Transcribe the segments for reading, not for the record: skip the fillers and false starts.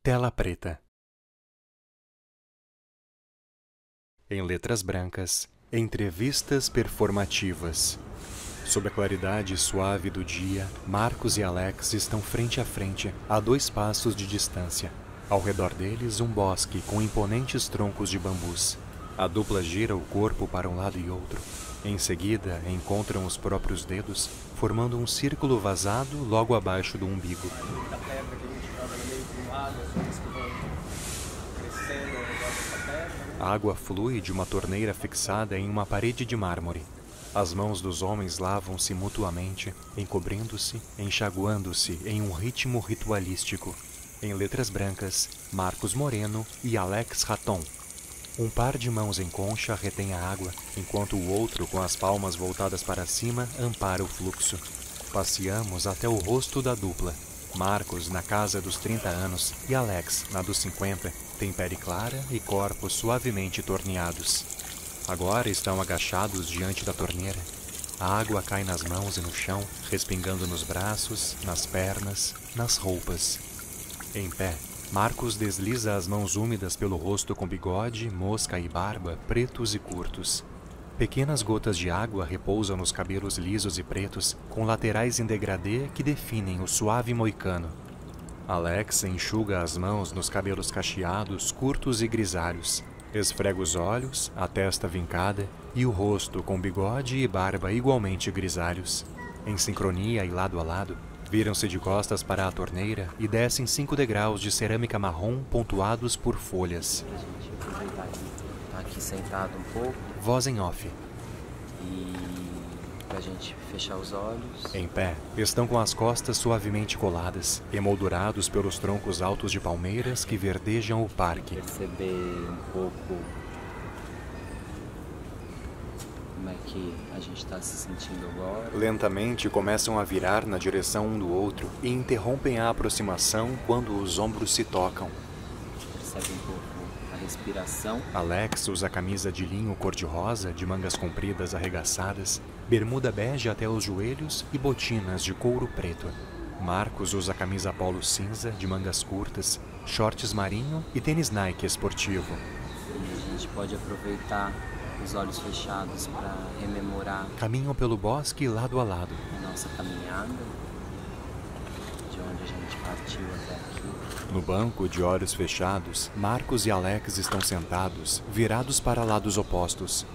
Tela preta. Em letras brancas, entrevistas performativas. Sob a claridade suave do dia, Marcos e Alex estão frente a frente, a 2 passos de distância. Ao redor deles, um bosque com imponentes troncos de bambus. A dupla gira o corpo para um lado e outro. Em seguida, encontram os próprios dedos, formando um círculo vazado logo abaixo do umbigo. A água flui de uma torneira fixada em uma parede de mármore. As mãos dos homens lavam-se mutuamente, encobrindo-se, enxaguando-se em um ritmo ritualístico. Em letras brancas, Marcos Moreno e Alex Raton. Um par de mãos em concha retém a água, enquanto o outro, com as palmas voltadas para cima, ampara o fluxo. Passeamos até o rosto da dupla. Marcos, na casa dos 30 anos, e Alex, na dos 50, tem pele clara e corpos suavemente torneados. Agora estão agachados diante da torneira. A água cai nas mãos e no chão, respingando nos braços, nas pernas, nas roupas. Em pé, Marcos desliza as mãos úmidas pelo rosto com bigode, mosca e barba pretos e curtos. Pequenas gotas de água repousam nos cabelos lisos e pretos, com laterais em degradê que definem o suave moicano. Alex enxuga as mãos nos cabelos cacheados, curtos e grisalhos. Esfrega os olhos, a testa vincada e o rosto com bigode e barba igualmente grisalhos. Em sincronia e lado a lado, viram-se de costas para a torneira e descem 5 degraus de cerâmica marrom pontuados por folhas. A gente aproveitar tá aqui sentado um pouco. Voz em off. E pra gente fechar os olhos. Em pé, estão com as costas suavemente coladas, emoldurados pelos troncos altos de palmeiras que verdejam o parque. Perceber um pouco como é que a gente está se sentindo agora. Lentamente começam a virar na direção um do outro e interrompem a aproximação quando os ombros se tocam. Percebe um pouco a respiração. Alex usa camisa de linho cor-de-rosa, de mangas compridas arregaçadas, bermuda bege até os joelhos e botinas de couro preto. Marcos usa camisa polo cinza, de mangas curtas, shorts marinho e tênis Nike esportivo. E a gente pode aproveitar os olhos fechados para rememorar. Caminham pelo bosque lado a lado. A nossa caminhada, de onde a gente partiu até aqui. No banco, de olhos fechados, Marcos e Alex estão sentados, virados para lados opostos.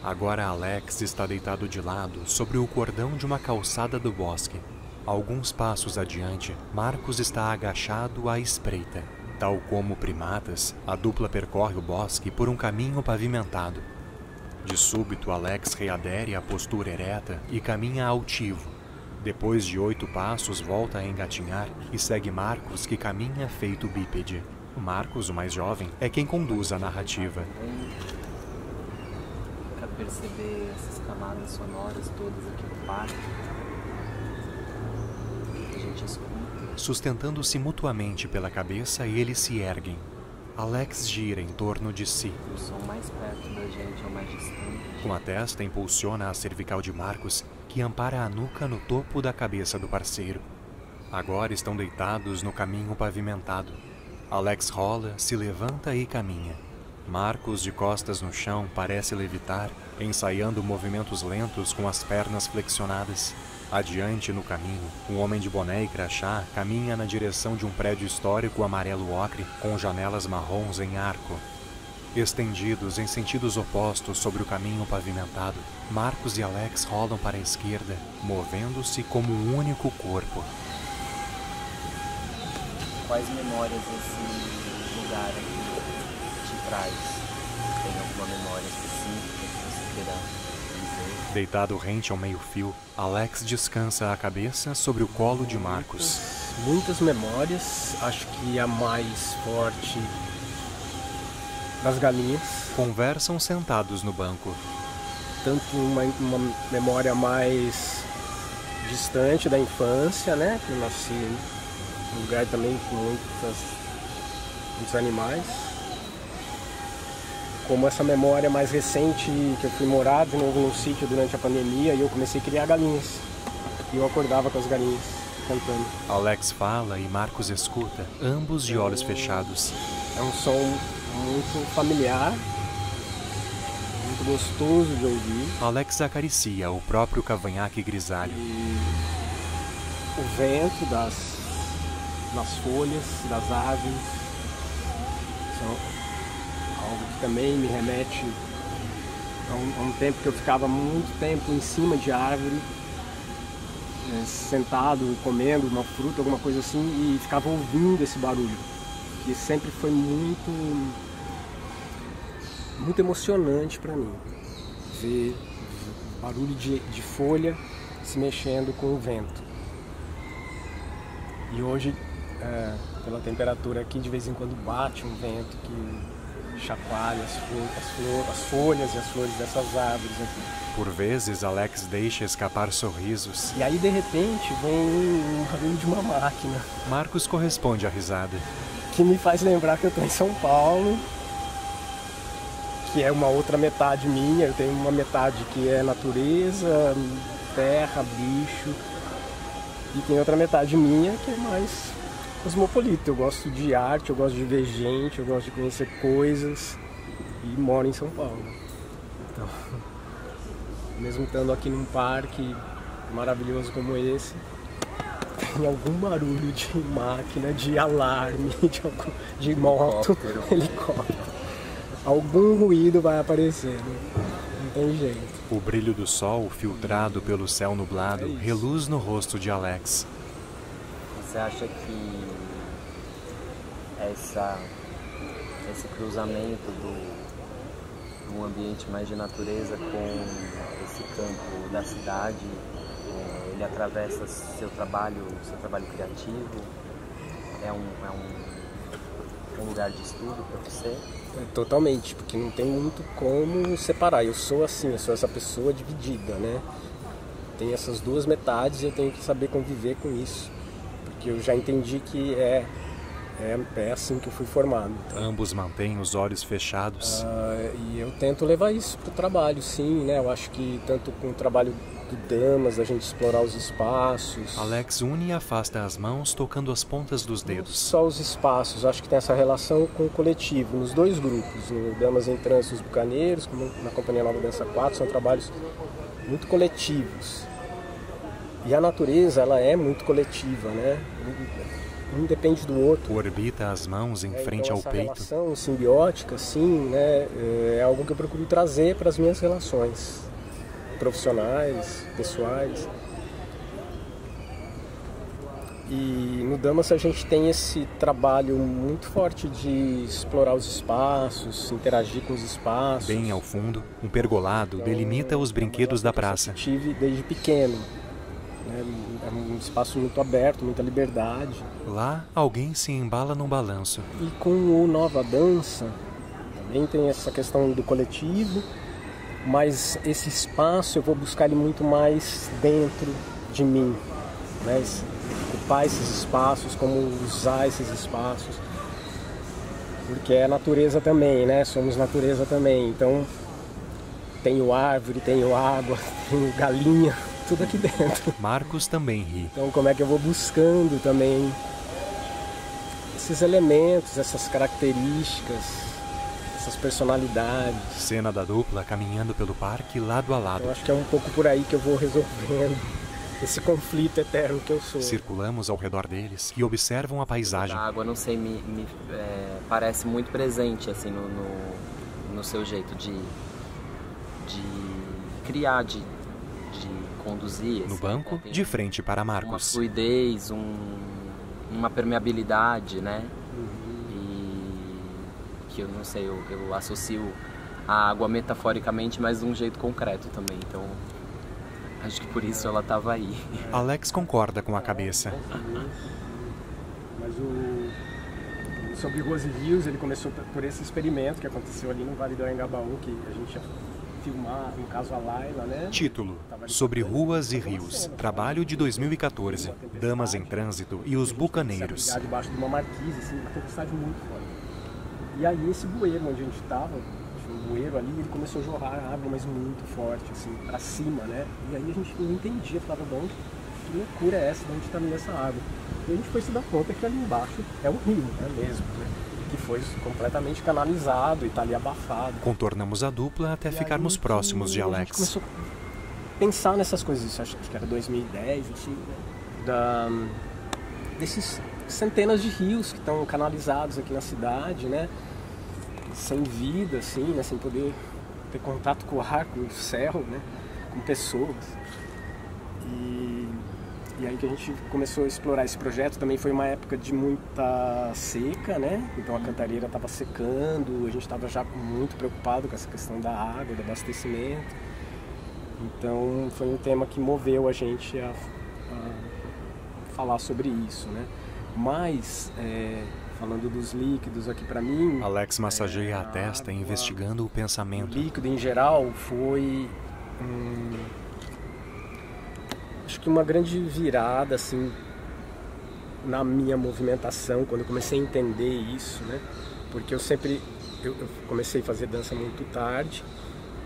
Agora Alex está deitado de lado sobre o cordão de uma calçada do bosque. Alguns passos adiante, Marcos está agachado à espreita. Tal como primatas, a dupla percorre o bosque por um caminho pavimentado. De súbito, Alex readere à postura ereta e caminha altivo. Depois de 8 passos, volta a engatinhar e segue Marcos, que caminha feito bípede. Marcos, o mais jovem, é quem conduz a narrativa. Para perceber essas camadas sonoras todas aqui no parque, a gente escuta. Sustentando-se mutuamente pela cabeça, eles se erguem. Alex gira em torno de si. O som mais perto da gente é o mais distante. Com a testa, impulsiona a cervical de Marcos, que ampara a nuca no topo da cabeça do parceiro. Agora estão deitados no caminho pavimentado. Alex rola, se levanta e caminha. Marcos, de costas no chão, parece levitar, ensaiando movimentos lentos com as pernas flexionadas. Adiante no caminho, um homem de boné e crachá caminha na direção de um prédio histórico amarelo ocre com janelas marrons em arco. Estendidos em sentidos opostos sobre o caminho pavimentado, Marcos e Alex rolam para a esquerda, movendo-se como um único corpo. Quais memórias esse lugar aqui te traz? Tem alguma memória específica que você queira dizer? Deitado rente ao meio-fio, Alex descansa a cabeça sobre o colo de Marcos. Muitas memórias, acho que a mais forte das galinhas. Conversam sentados no banco. Tanto uma memória mais distante da infância, né? Que eu nasci num lugar também com muitos animais. Como essa memória mais recente, que eu fui morar de novo num sítio durante a pandemia e eu comecei a criar galinhas. E eu acordava com as galinhas. cantando. Alex fala e Marcos escuta, ambos de olhos fechados. É um som muito familiar, muito gostoso de ouvir. Alex acaricia o próprio cavanhaque grisalho. E o vento das folhas, das árvores, são algo que também me remete a um tempo que eu ficava muito tempo em cima de árvore, sentado, comendo uma fruta, alguma coisa assim, e ficava ouvindo esse barulho, que sempre foi muito emocionante para mim, ver barulho de folha se mexendo com o vento. E hoje, pela temperatura aqui, de vez em quando bate um vento que chacoalha as folhas e as flores dessas árvores aqui. Por vezes, Alex deixa escapar sorrisos. E aí, de repente, vem um barulho de uma máquina. Marcos corresponde à risada. Que me faz lembrar que eu estou em São Paulo, que é uma outra metade minha. Eu tenho uma metade que é natureza, terra, bicho. E tem outra metade minha que é mais cosmopolita. Eu gosto de arte, eu gosto de ver gente, eu gosto de conhecer coisas. E moro em São Paulo. Então, mesmo estando aqui num parque maravilhoso como esse, tem algum barulho de máquina, de alarme, de moto, helicóptero. Algum ruído vai aparecendo. Não tem jeito. O brilho do sol, filtrado pelo céu nublado, reluz no rosto de Alex. Você acha que esse cruzamento do ambiente mais de natureza com esse campo da cidade, ele atravessa seu trabalho criativo? É um lugar de estudo para você? Totalmente, porque não tem muito como separar. Eu sou assim, eu sou essa pessoa dividida, né? Tem essas duas metades e eu tenho que saber conviver com isso, porque eu já entendi que é assim que eu fui formado. Então, ambos mantêm os olhos fechados. E eu tento levar isso para o trabalho, sim, né? Eu acho que tanto com o trabalho do Damas, a gente explorar os espaços. Alex une e afasta as mãos, tocando as pontas dos dedos. Não só os espaços, acho que tem essa relação com o coletivo, nos dois grupos, no Damas em Trânsito os Bucaneiros, como na Companhia Nova Dança 4, são trabalhos muito coletivos. E a natureza, ela é muito coletiva, né? Um depende do outro. Orbita as mãos em frente então ao peito. Essa relação simbiótica, assim, né, é algo que eu procuro trazer para as minhas relações profissionais, pessoais. E no Damas a gente tem esse trabalho muito forte de explorar os espaços, interagir com os espaços. Bem ao fundo, um pergolado delimita os brinquedos da praça. Eu tive desde pequeno. É um espaço muito aberto, muita liberdade. Lá, alguém se embala num balanço. E com o Nova Dança, também tem essa questão do coletivo, mas esse espaço eu vou buscar ele muito mais dentro de mim, né? Ocupar esses espaços, como usar esses espaços, porque é natureza também, né? Somos natureza também, então tenho árvore, tenho água, tenho galinha, tudo aqui dentro. Marcos também ri. Então como é que eu vou buscando também esses elementos, essas características, essas personalidades. Cena da dupla caminhando pelo parque lado a lado. Eu acho que é um pouco por aí que eu vou resolvendo esse conflito eterno que eu sou. Circulamos ao redor deles e observam a paisagem. A água, não sei, parece muito presente assim no seu jeito de criar, de conduzir. No assim, banco, né? de frente para Marcos. Uma fluidez, uma permeabilidade, né? Que eu não sei, eu associo a água metaforicamente, mas de um jeito concreto também, então acho que por isso ela estava aí. Alex concorda com a cabeça. Mas sobre Ruas e Rios, ele começou por esse experimento que aconteceu ali no Vale do Anhangabaú, que a gente ia filmar, no caso a Laila, né? Título: Sobre Ruas e Rios. Trabalho de 2014. Damas em Trânsito e os Bucaneiros. Debaixo de uma marquise, assim, uma tempestade muito forte. E aí esse bueiro onde a gente estava, tinha um bueiro ali, ele começou a jorrar água, mas muito forte, assim, pra cima, né? E aí a gente não entendia, falava, bom, o que loucura é essa, de onde está vindo essa água? E a gente foi se dar conta que ali embaixo é um rio, né, mesmo, né? Que foi completamente canalizado e está ali abafado. Contornamos a dupla até ficarmos próximos de A gente Alex. começou a pensar nessas coisas, isso acho que era 2010, assim, né? Desses centenas de rios que estão canalizados aqui na cidade, né? Sem vida, assim, né? Sem poder ter contato com o ar, com o céu, né? Com pessoas. E aí que a gente começou a explorar esse projeto. Também foi uma época de muita seca, né? Então a Cantareira estava secando, a gente estava já muito preocupado com essa questão da água, do abastecimento. Então foi um tema que moveu a gente a falar sobre isso, né? Mas, falando dos líquidos aqui para mim... Alex massageia a testa, investigando o pensamento. O líquido em geral foi... acho que uma grande virada, assim, na minha movimentação, quando eu comecei a entender isso, né? Porque eu comecei a fazer dança muito tarde,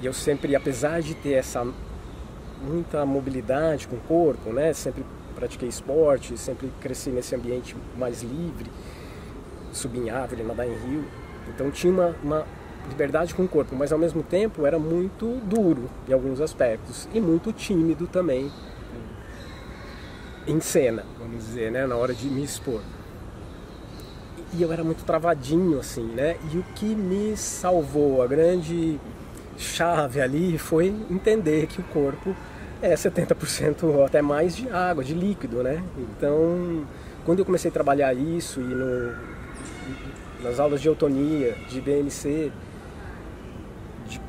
e eu sempre, apesar de ter muita mobilidade com o corpo, né? Sempre pratiquei esporte, sempre cresci nesse ambiente mais livre, subir em árvore, nadar em rio, então tinha uma liberdade com o corpo, mas ao mesmo tempo era muito duro em alguns aspectos, e muito tímido também, em cena, vamos dizer, né, na hora de me expor. E eu era muito travadinho, assim, né? E o que me salvou, a grande chave ali, foi entender que o corpo é 70% ou até mais de água, de líquido, né? Então, quando eu comecei a trabalhar isso e nas aulas de eutonia, de BMC, de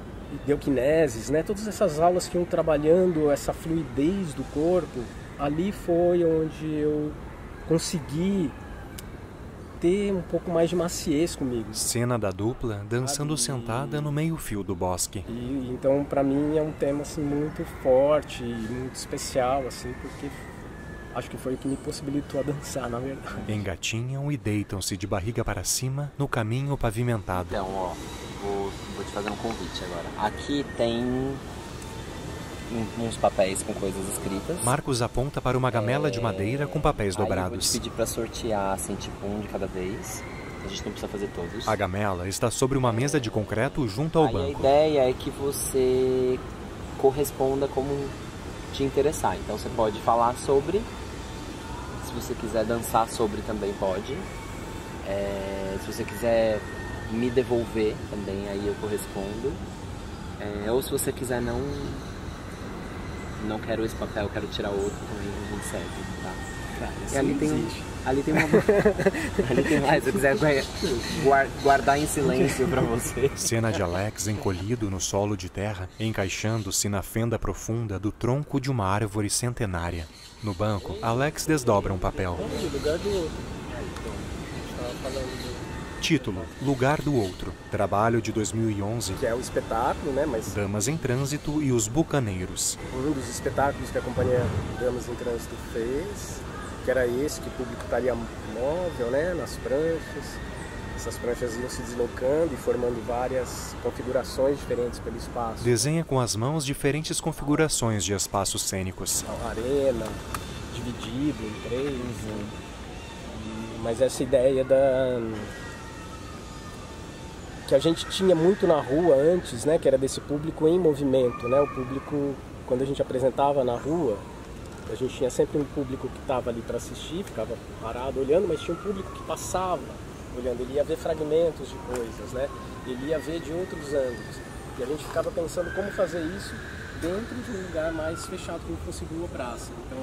Dioquineses, né? Todas essas aulas que iam trabalhando essa fluidez do corpo, ali foi onde eu consegui ter um pouco mais de maciez comigo. Cena da dupla dançando sentada no meio-fio do bosque. E então, para mim, é um tema assim, muito forte e muito especial, assim, porque acho que foi o que me possibilitou a dançar, na verdade. Engatinham e deitam-se de barriga para cima no caminho pavimentado. Então, ó, vou te fazer um convite agora. Aqui tem uns papéis com coisas escritas. Marcos aponta para uma gamela de madeira com papéis dobrados. Eu vou te pedir para sortear, assim, tipo um de cada vez. A gente não precisa fazer todos. A gamela está sobre uma mesa de concreto junto ao banco. A ideia é que você corresponda como te interessar. Então você pode falar sobre, se você quiser dançar sobre também pode. Se você quiser me devolver também, aí eu correspondo. Ou se você quiser não quero esse papel, quero tirar outro, também a gente segue, tá? E ali tem uma... ali tem mais, se eu quiser guardar em silêncio pra você. Cena de Alex encolhido no solo de terra, encaixando-se na fenda profunda do tronco de uma árvore centenária. No banco, Alex desdobra um papel. Lugar do outro. Estava falando Título: Lugar do Outro. Trabalho de 2011. que é o espetáculo, né? Mas Damas em Trânsito e os Bucaneiros. um dos espetáculos que a companhia Damas em Trânsito fez, que era esse, que o público estaria móvel, né? Nas pranchas. Essas pranchas iam se deslocando e formando várias configurações diferentes pelo espaço. Desenha com as mãos diferentes configurações de espaços cênicos. A arena, dividido em três. Mas essa ideia que a gente tinha muito na rua antes, né, que era desse público em movimento, né, o público, quando a gente apresentava na rua, a gente tinha sempre um público que estava ali para assistir, ficava parado olhando, mas tinha um público que passava olhando, ele ia ver fragmentos de coisas, né, ele ia ver de outros ângulos, e a gente ficava pensando como fazer isso dentro de um lugar mais fechado, como fosse Rua Praça. Então,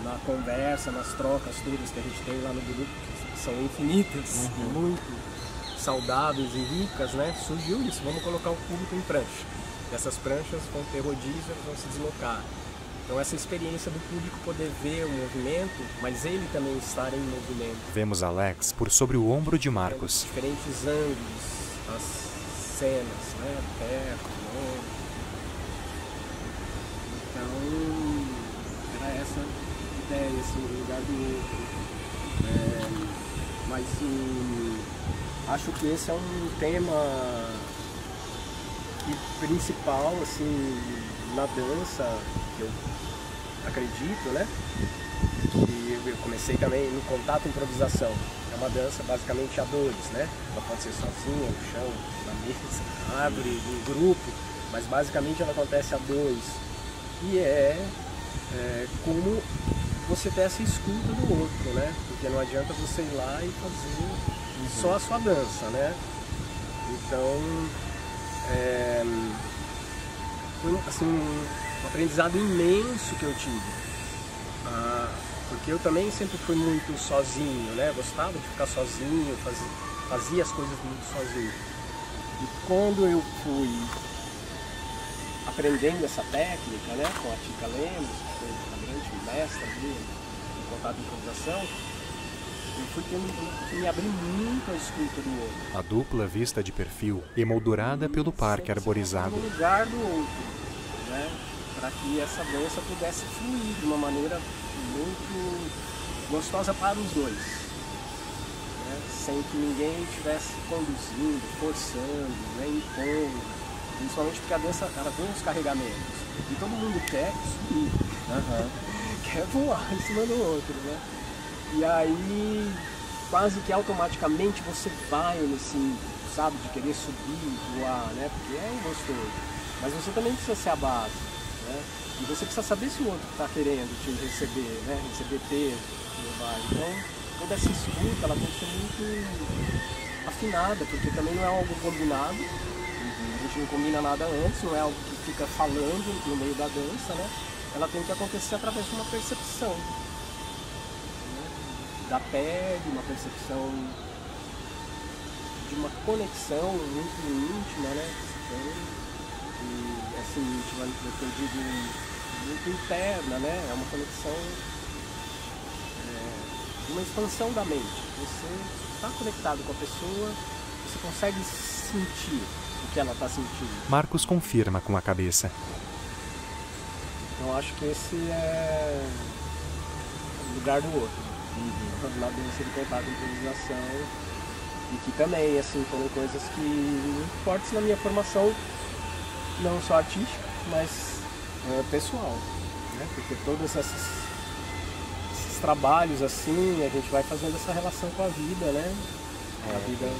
na conversa, nas trocas todas que a gente tem lá no grupo, que são infinitas, muito saudáveis e ricas, né? Surgiu isso, vamos colocar o público em prancha. E essas pranchas vão ter rodízio, elas vão se deslocar. Então essa experiência do público poder ver o movimento, mas ele também estar em movimento. Vemos Alex por sobre o ombro de Marcos. Diferentes ângulos, as cenas, né? Perto, longe. Então era essa ideia, assim, lugar do outro. Mas acho que esse é um tema principal, assim, na dança, que eu acredito, né? Que eu comecei também no contato e improvisação. É uma dança basicamente a dois, né? Ela pode ser sozinha, no chão, na mesa, na árvore, em grupo, mas basicamente ela acontece a dois. E como você ter essa escuta do outro, né? Porque não adianta você ir lá e fazer só a sua dança, né? Então, foi assim, um aprendizado imenso que eu tive. Porque eu também sempre fui muito sozinho, né? Gostava de ficar sozinho, fazia as coisas muito sozinho. E quando eu fui aprendendo essa técnica, né, com a Tica Lemos, que foi uma grande mestra ali em contato e improvisação, eu fui tendo que me abrir muito a escuta do outro. A dupla vista de perfil, emoldurada pelo parque arborizado. No lugar do outro, né, para que essa dança pudesse fluir de uma maneira muito gostosa para os dois, né, sem que ninguém estivesse conduzindo, forçando, né, impondo. Principalmente porque a dança ela tem uns carregamentos e todo mundo quer subir, quer voar em cima do outro, né? E aí quase que automaticamente você vai nesse, sabe, de querer subir, voar, né? Porque é gostoso. Mas você também precisa ser a base, né? E você precisa saber se o outro está querendo te receber, né? Receber peso, levar. Então toda essa escuta ela tem que ser muito afinada, porque também não é algo combinado. A gente não combina nada antes, não é algo que fica falando no meio da dança, né? Ela tem que acontecer através de uma percepção, né? Da pele, uma percepção de uma conexão muito íntima, né? E essa íntima, eu digo, muito interna, né? É uma conexão, de uma expansão da mente. Você está conectado com a pessoa, você consegue sentir o que ela está sentindo. Marcos confirma com a cabeça. Então acho que esse é o lugar do outro. Na dança de contato e improvisação. E que também, assim, foram coisas que muito fortes na minha formação, não só artística, mas pessoal. Né? Porque todos esses trabalhos, assim, a gente vai fazendo essa relação com a vida, né? A vida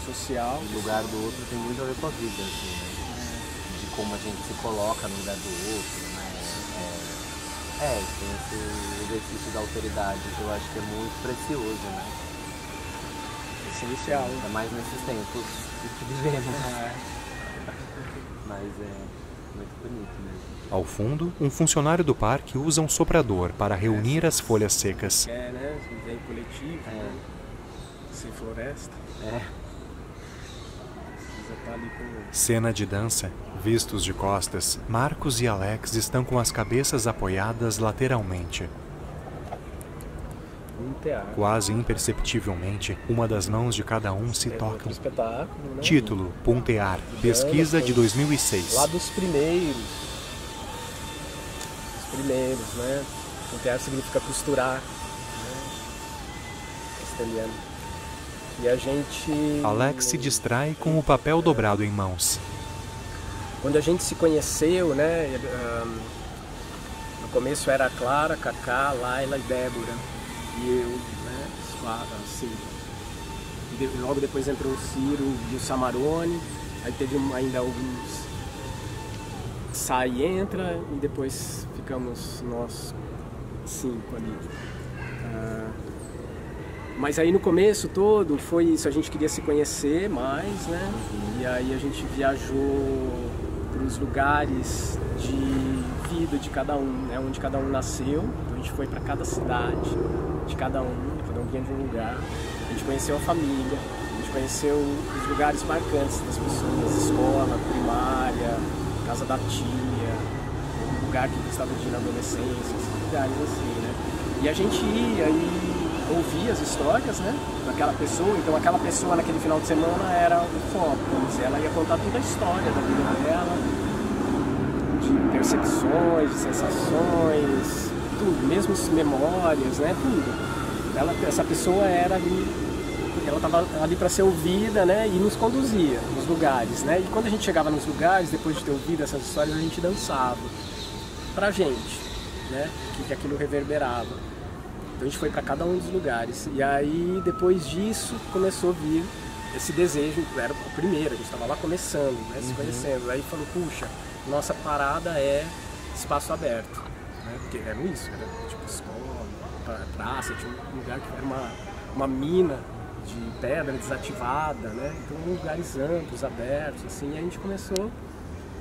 social. O lugar do outro tem muito a ver com a vida, assim, né? De como a gente se coloca no lugar do outro, né? Tem esse exercício da autoridade que eu acho que é muito precioso, né? Essencial. Ainda mais nesses tempos que vivemos. Mas é muito bonito mesmo. Ao fundo, um funcionário do parque usa um soprador para reunir as folhas secas. Né? Vem coletivo, sem floresta. Cena de dança. Vistos de costas, Marcos e Alex estão com as cabeças apoiadas lateralmente. Quase imperceptivelmente, uma das mãos de cada um se toca. Né? Título: Puntear, pesquisa de 2006. Lá dos primeiros. Os primeiros, né? Puntear significa costurar. Né? Castelhano. E a gente... Alex se distrai com o papel dobrado em mãos. Quando a gente se conheceu, né? No começo era a Clara, Cacá, Laila e Débora. E eu, né? Assim. E logo depois entrou o Ciro e o Samarone. Aí teve ainda alguns... Sai e entra e depois ficamos nós 5 ali. Mas aí no começo todo foi isso, a gente queria se conhecer mais, né? E aí a gente viajou para os lugares de vida de cada um, né? Onde cada um nasceu. Então a gente foi para cada cidade de cada um vinha de um lugar. A gente conheceu a família, a gente conheceu os lugares marcantes das pessoas, escola, primária, casa da tia, o lugar que gostava de ir na adolescência, esses lugares assim, né? E a gente ia e ouvia as histórias, né, daquela pessoa. Então aquela pessoa naquele final de semana era o foco, vamos dizer, ela ia contar toda a história da vida dela, de percepções, de sensações, tudo, mesmo memórias, né, tudo. Essa pessoa era ali, ela estava ali para ser ouvida, né, e nos conduzia nos lugares, né, e quando a gente chegava nos lugares, depois de ter ouvido essas histórias, a gente dançava pra gente. né, o que aquilo reverberava. Então a gente foi para cada um dos lugares. E aí, depois disso, começou a vir esse desejo, era o primeiro, a gente estava lá começando, né, se conhecendo. Aí falou, puxa, nossa parada é espaço aberto, né, porque era isso, era tipo escola, praça, tinha um lugar que era uma mina de pedra desativada, né, então lugares amplos, abertos, assim. E a gente começou,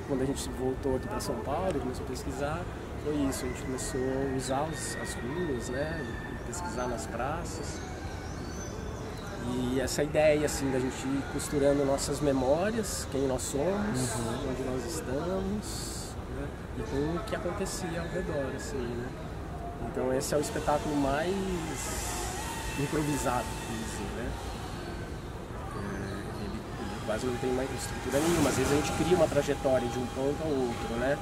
quando a gente voltou aqui para São Paulo, começou a pesquisar, foi isso, a gente começou a usar as ruas, né, pesquisar nas praças. E essa ideia, assim, da gente ir costurando nossas memórias, quem nós somos, onde nós estamos, né, e com o que acontecia ao redor, assim, né. Então esse é o espetáculo mais improvisado, né. Ele quase não tem mais estrutura nenhuma. Às vezes a gente cria uma trajetória de um ponto ao outro, né,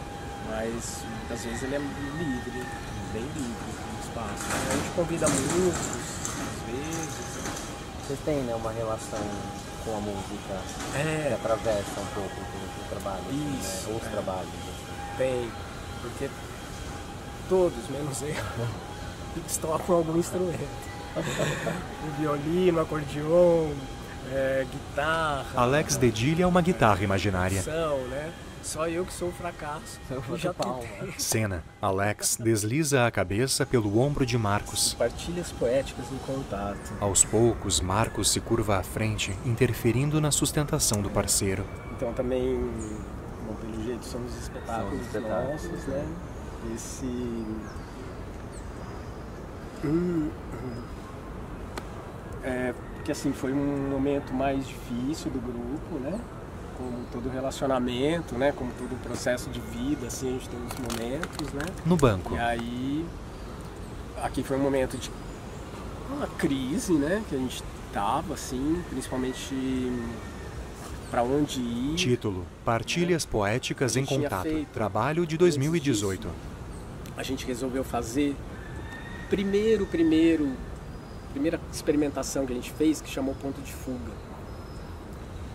mas muitas vezes ele é livre, bem livre no espaço. A gente convida músicos, às vezes. Vocês têm, né, uma relação com a música que atravessa um pouco do trabalho, isso, né? Os trabalhos. Assim. Tem, porque todos, menos eu, tocam algum instrumento. O violino, acordeon, guitarra. Alex dedilha uma guitarra imaginária. Né? Só eu que sou um fracasso. Eu já tentei. Cena. Alex desliza a cabeça pelo ombro de Marcos. Partilhas poéticas em contato. Aos poucos, Marcos se curva à frente, interferindo na sustentação do parceiro. Então também, bom, pelo jeito, são os espetáculos nossos, né? Porque assim, foi um momento mais difícil do grupo, né? Como todo relacionamento, né? Como todo processo de vida, assim, a gente tem uns momentos, né? No banco. E aí, aqui foi um momento de uma crise, né? Que a gente tava, assim, principalmente para onde ir. Título: Partilhas Poéticas em Contato. Trabalho de 2018. A gente resolveu fazer primeira experimentação que a gente fez, que chamou Ponto de Fuga.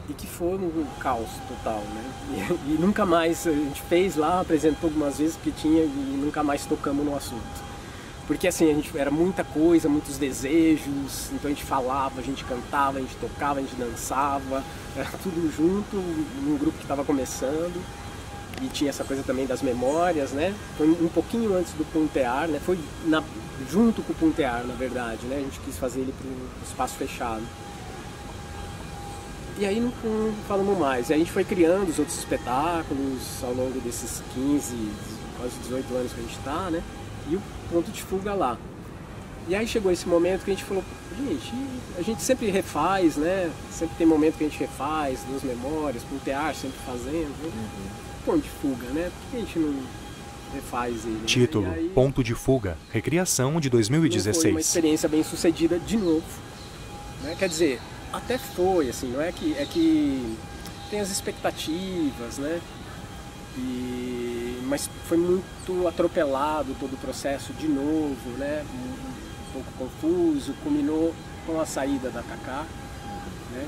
E que foi um caos total, né? E nunca mais, a gente fez lá, apresentou algumas vezes que tinha e nunca mais tocamos no assunto. Porque assim, era muita coisa, muitos desejos, então a gente falava, a gente cantava, a gente tocava, a gente dançava, era tudo junto, num grupo que estava começando. E tinha essa coisa também das memórias, né? Foi um pouquinho antes do Pontear, né? Foi junto com o Pontear, na verdade, né? A gente quis fazer ele para um espaço fechado. E aí não falamos mais. E a gente foi criando os outros espetáculos ao longo desses 15, quase 18 anos que a gente está, né? E o Ponto de Fuga lá. E aí chegou esse momento que a gente falou, gente, a gente sempre refaz, né? Sempre tem momento que a gente refaz, duas memórias, Pontear sempre fazendo. Ponto de Fuga, né? Por que a gente não refaz ele? Título: aí, Ponto de Fuga, recriação de 2016. Foi uma experiência bem sucedida de novo, né? Quer dizer, até foi, assim, não é que tem as expectativas, né? Mas foi muito atropelado todo o processo de novo, né? Um pouco confuso, culminou com a saída da Cacá, né?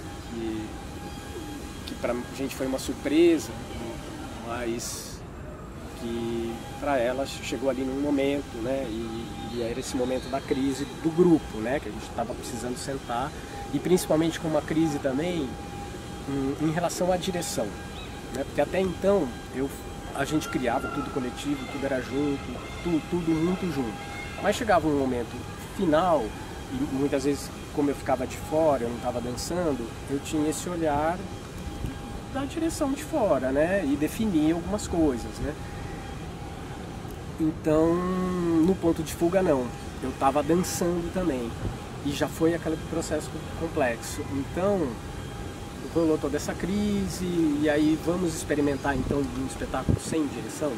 Que pra gente foi uma surpresa, mas que para ela chegou ali num momento, né? E era esse momento da crise do grupo, né? Que a gente estava precisando sentar, e principalmente com uma crise também em relação à direção, né? Porque até então a gente criava tudo coletivo, tudo era junto, tudo muito junto. Mas chegava um momento final, e muitas vezes, como eu ficava de fora, eu não estava dançando, eu tinha esse olhar da direção de fora, né? E definir algumas coisas, né? Então, no Ponto de Fuga não, eu estava dançando também, e já foi aquele processo complexo. Então, rolou toda essa crise, e aí vamos experimentar então um espetáculo sem direção,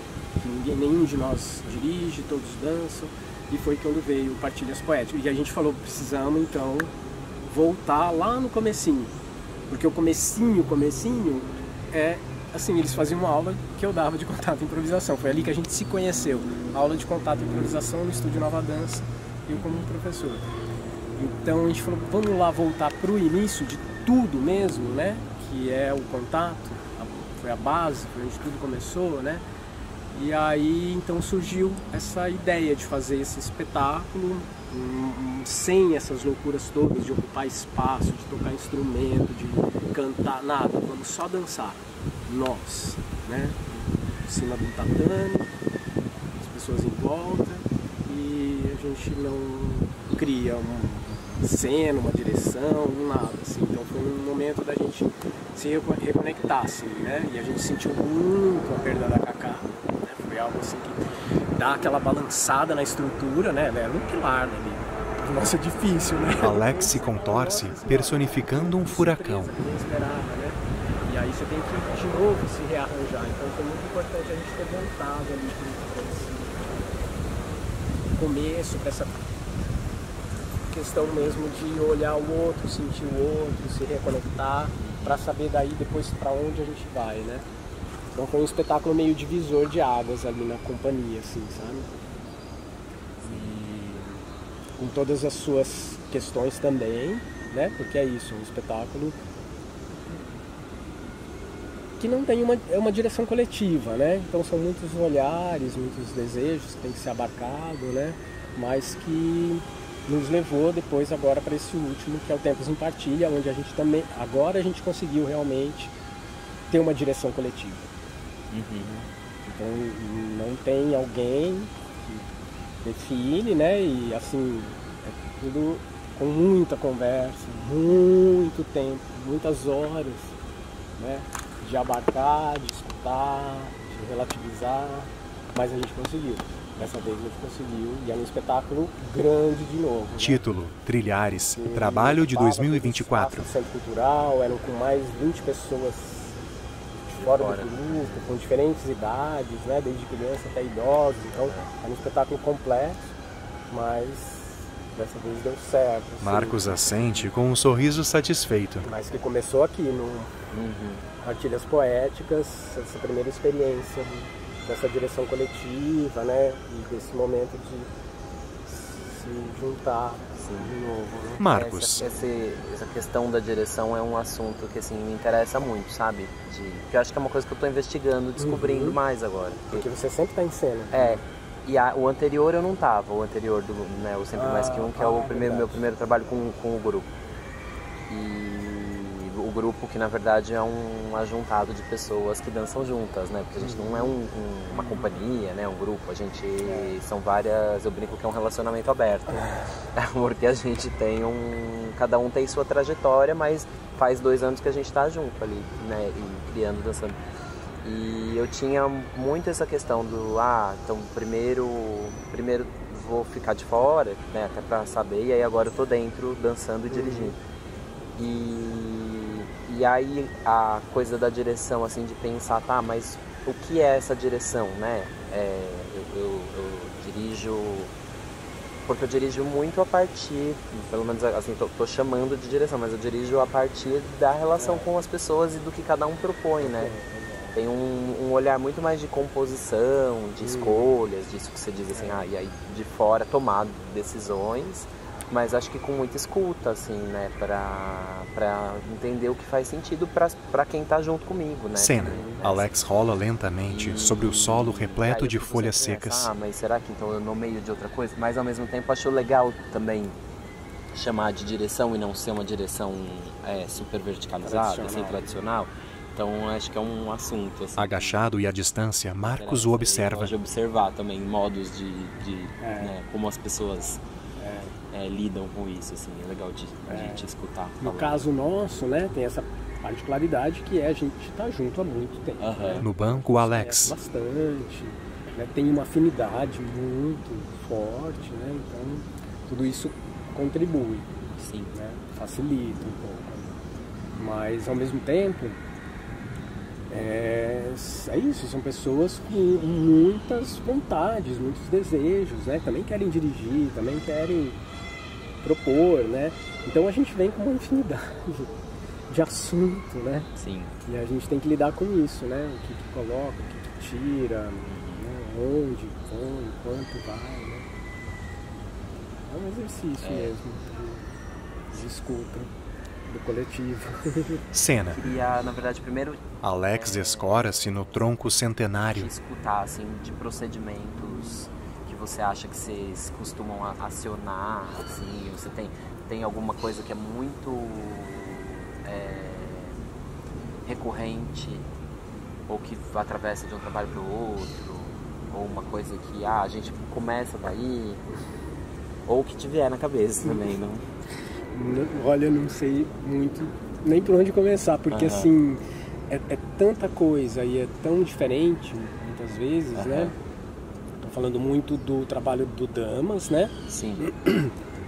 que nenhum de nós dirige, todos dançam, e foi quando veio Partilhas Poéticas. E a gente falou, precisamos então voltar lá no comecinho, porque o comecinho é assim, eles faziam uma aula que eu dava de contato e improvisação, foi ali que a gente se conheceu, aula de contato e improvisação no Estúdio Nova Dança, eu como professor. Então a gente falou, vamos lá voltar para o início de tudo mesmo, né? Que é o contato, foi a base, foi onde tudo começou, né? E aí então surgiu essa ideia de fazer esse espetáculo sem essas loucuras todas de ocupar espaço, de tocar instrumento, de cantar, nada, vamos só dançar, nós, né? Em cima do tatame, as pessoas em volta, e a gente não cria uma cena, uma direção, nada, assim. Então foi um momento da gente se reconectar, assim, né? E a gente sentiu muito a perda da Cacá, né? Foi algo assim que dá aquela balançada na estrutura, né? Ela era um pilar, né? Nossa, é difícil, né? Alex se contorce, personificando um furacão. E aí você tem que de novo se rearranjar. Então foi muito importante a gente ter voltado ali para esse começo, para essa questão mesmo de olhar o outro, sentir o outro, se reconectar, para saber daí depois para onde a gente vai, né? Então foi um espetáculo meio divisor de águas ali na companhia, assim, sabe? Com todas as suas questões também, né? Porque é isso, um espetáculo que não tem uma direção coletiva, né? Então são muitos olhares, muitos desejos que tem que ser abarcado, né? Mas que nos levou depois agora para esse último, que é o Tempos em Partilha, onde a gente também, agora a gente conseguiu realmente ter uma direção coletiva. Então não tem alguém define, né? E assim, é tudo com muita conversa, muito tempo, muitas horas, né? De abarcar, de escutar, de relativizar, mas a gente conseguiu. Dessa vez a gente conseguiu, e é um espetáculo grande de novo. Né? Título: Trilhares, trabalho de 2024. Centro Cultural, eram com mais 20 pessoas fora do grupo, com diferentes idades, né? Desde criança até idosos, então é um espetáculo complexo, mas dessa vez deu certo. Assim. Marcos assente com um sorriso satisfeito. Mas que começou aqui, no Partilhas Poéticas, essa primeira experiência dessa direção coletiva, né? E desse momento de se juntar de novo. Né? Marcos. Essa questão da direção é um assunto que assim, me interessa muito, sabe? Porque eu acho que é uma coisa que eu estou investigando, descobrindo mais agora. Porque você sempre está em cena. E o anterior eu não estava, o anterior do né, o Sempre Mais Que Um, que é o meu primeiro trabalho com o grupo. E o grupo que na verdade é um ajuntado de pessoas que dançam juntas, né? Porque a gente não é uma companhia, né? Um grupo, a gente são várias, eu brinco que é um relacionamento aberto. Porque a gente tem cada um tem sua trajetória, mas faz 2 anos que a gente está junto ali, né? E criando, dançando. E eu tinha muito essa questão do, então primeiro vou ficar de fora, né, até pra saber, e aí agora eu tô dentro, dançando e dirigindo. E aí a coisa da direção, assim, de pensar, mas o que é essa direção, né? Eu dirijo, porque eu dirijo muito a partir, pelo menos assim, tô chamando de direção, mas eu dirijo a partir da relação com as pessoas e do que cada um propõe, né? Tem um olhar muito mais de composição, de escolhas, disso que você diz assim, e aí de fora tomar decisões, mas acho que com muita escuta, assim, né, pra entender o que faz sentido pra quem tá junto comigo, né. Cena. Alex rola lentamente sobre o solo repleto de folhas secas. Mas será que então eu nomeio de outra coisa? Mas ao mesmo tempo acho legal também chamar de direção e não ser uma direção super verticalizada, assim, tradicional. Então acho que é um assunto. Assim, agachado e à distância, Marcos o observa. Pode observar também modos né, como as pessoas lidam com isso, assim, é legal de escutar. No caso nosso, né, tem essa particularidade que a gente está junto há muito tempo. Né? No banco, Alex. Bastante, né, tem uma afinidade muito forte, né, então tudo isso contribui, sim, né, facilita um pouco. Mas ao mesmo tempo, é isso, são pessoas com muitas vontades, muitos desejos, né? Também querem dirigir, também querem propor, né? Então a gente vem com uma infinidade de assunto, né? Sim. E a gente tem que lidar com isso, né? O que coloca, o que tira, né? Onde, como, quanto vai, né? É um exercício mesmo de escuta. do coletivo. Cena. Queria, na verdade, primeiro... Alex escora-se no tronco centenário. Escutar, assim, de procedimentos que você acha que vocês costumam acionar, assim, você tem alguma coisa que é muito recorrente, ou que atravessa de um trabalho para o outro, ou uma coisa que a gente começa daí, ou que te vier na cabeça também, não? Olha, eu não sei muito nem por onde começar, porque assim, é tanta coisa e é tão diferente, muitas vezes, né? Tô falando muito do trabalho do Damas, né? Sim.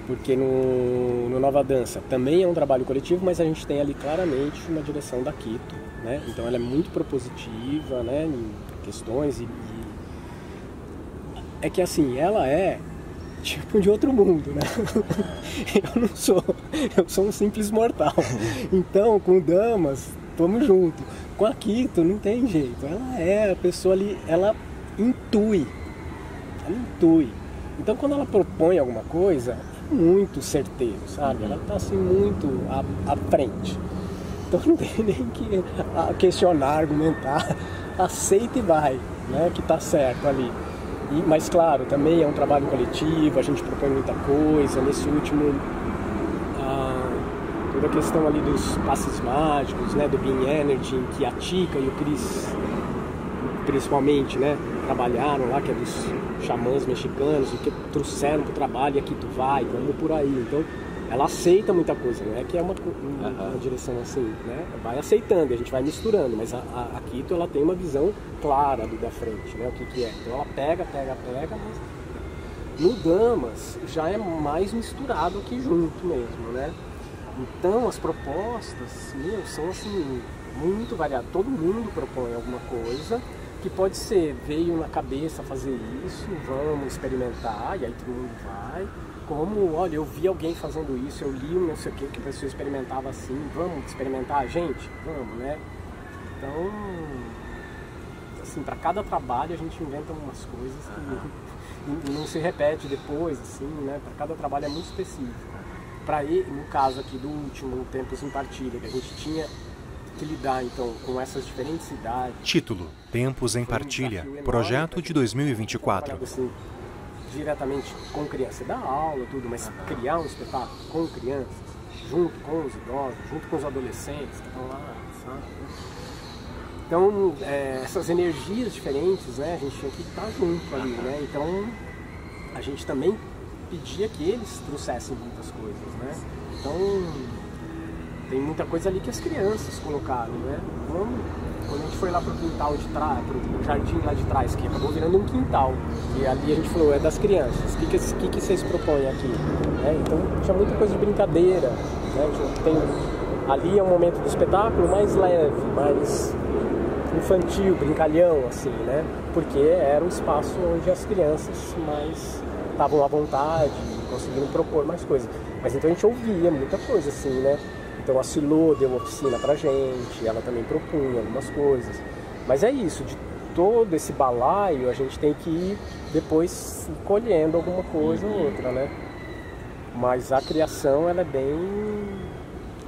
Porque no Nova Dança também é um trabalho coletivo, mas a gente tem ali claramente uma direção da Quito, né? Então ela é muito propositiva, né? Em questões é que assim, ela é tipo de outro mundo, né? Eu sou um simples mortal. Então, com Damas, tamo junto. Com a Quito, não tem jeito. Ela é a pessoa ali, ela intui. Então, quando ela propõe alguma coisa, é muito certeiro, sabe? Ela tá assim muito à frente. Então, não tem nem que questionar, argumentar. Aceita e vai, né? Que tá certo ali. Mas claro, também é um trabalho coletivo, a gente propõe muita coisa. Nesse último, toda a questão ali dos passes mágicos, né, do Being Energy, em que a Tica e o Cris, principalmente, né, trabalharam lá, que é dos xamãs mexicanos, o que trouxeram pro trabalho, e aqui tu vai, vamos por aí. Então, ela aceita muita coisa, não é que é uma direção assim, né? Vai aceitando, a gente vai misturando, mas a Quito, ela tem uma visão clara do da frente, né? O que é. Então ela pega, mas no Damas já é mais misturado aqui junto mesmo, né? Então as propostas, são assim, muito variadas. Todo mundo propõe alguma coisa, que pode ser, veio na cabeça fazer isso, vamos experimentar, e aí todo mundo vai. Como, olha, eu vi alguém fazendo isso, eu li não sei o que a pessoa experimentava assim, vamos experimentar, gente? Vamos, né? Então, assim, para cada trabalho a gente inventa umas coisas que não se repete depois, assim, né? Para cada trabalho é muito específico. Para no caso aqui do último, Tempos em Partilha, que a gente tinha que lidar, então, com essas diferentes cidades. Título: Tempos em Partilha, projeto de 2024. Assim, diretamente com criança, dar aula, tudo, mas criar um espetáculo com crianças, junto com os idosos, junto com os adolescentes que estão lá, sabe? Então, essas energias diferentes, né, a gente tinha que estar junto ali, né? Então, a gente também pedia que eles trouxessem muitas coisas, né? Então, tem muita coisa ali que as crianças colocaram, né? Quando a gente foi lá pro quintal de trás, pro jardim lá de trás, que acabou virando um quintal, e ali a gente falou, é das crianças, o que vocês propõem aqui? Então tinha muita coisa de brincadeira, né? Ali é um momento do espetáculo mais leve, mais infantil, brincalhão, assim, né? Porque era um espaço onde as crianças mais estavam à vontade, conseguiram propor mais coisas. Mas então a gente ouvia muita coisa, assim, né? Então a Silô deu oficina pra gente, ela também propunha algumas coisas. Mas é isso, de todo esse balaio a gente tem que ir depois colhendo alguma coisa ou outra, né? Mas a criação, ela é bem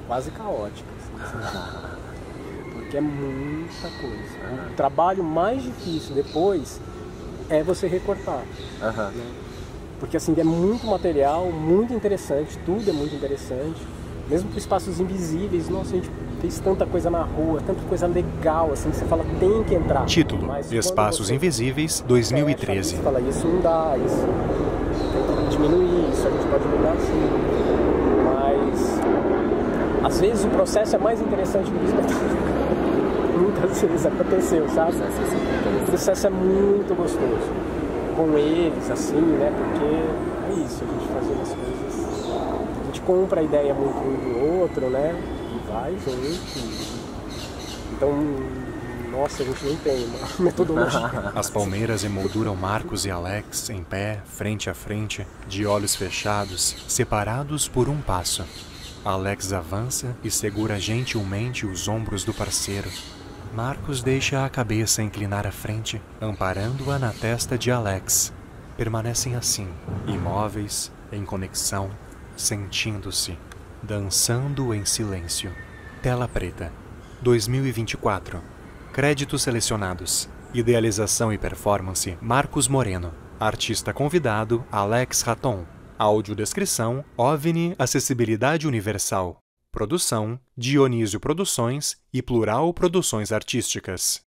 quase caótica, assim, porque é muita coisa. O trabalho mais difícil depois é você recortar, né? Porque assim, é muito material, muito interessante, tudo é muito interessante. Mesmo para espaços invisíveis, nossa, a gente fez tanta coisa na rua, tanta coisa legal, assim, que você fala, tem que entrar. Título: Espaços Invisíveis, 2013. Você fala, isso não dá, isso tem que diminuir, isso a gente pode mudar assim. Mas, às vezes, o processo é mais interessante do que o espetáculo. Muitas vezes aconteceu, sabe? O processo é muito gostoso com eles, assim, né? Porque é isso, a gente fazendo as coisas. A gente compra a ideia muito um do outro, né? E vai junto. Então, nossa, a gente nem tem uma metodologia. As palmeiras emolduram Marcos e Alex em pé, frente a frente, de olhos fechados, separados por um passo. Alex avança e segura gentilmente os ombros do parceiro. Marcos deixa a cabeça inclinar à frente, amparando-a na testa de Alex. Permanecem assim, imóveis, em conexão, sentindo-se. Dançando em Silêncio. Tela preta. 2024. Créditos selecionados. Idealização e performance, Marcos Moreno. Artista convidado, Alex Raton. Audiodescrição, OVNI Acessibilidade Universal. Produção, Dionísio Produções e Plural Produções Artísticas.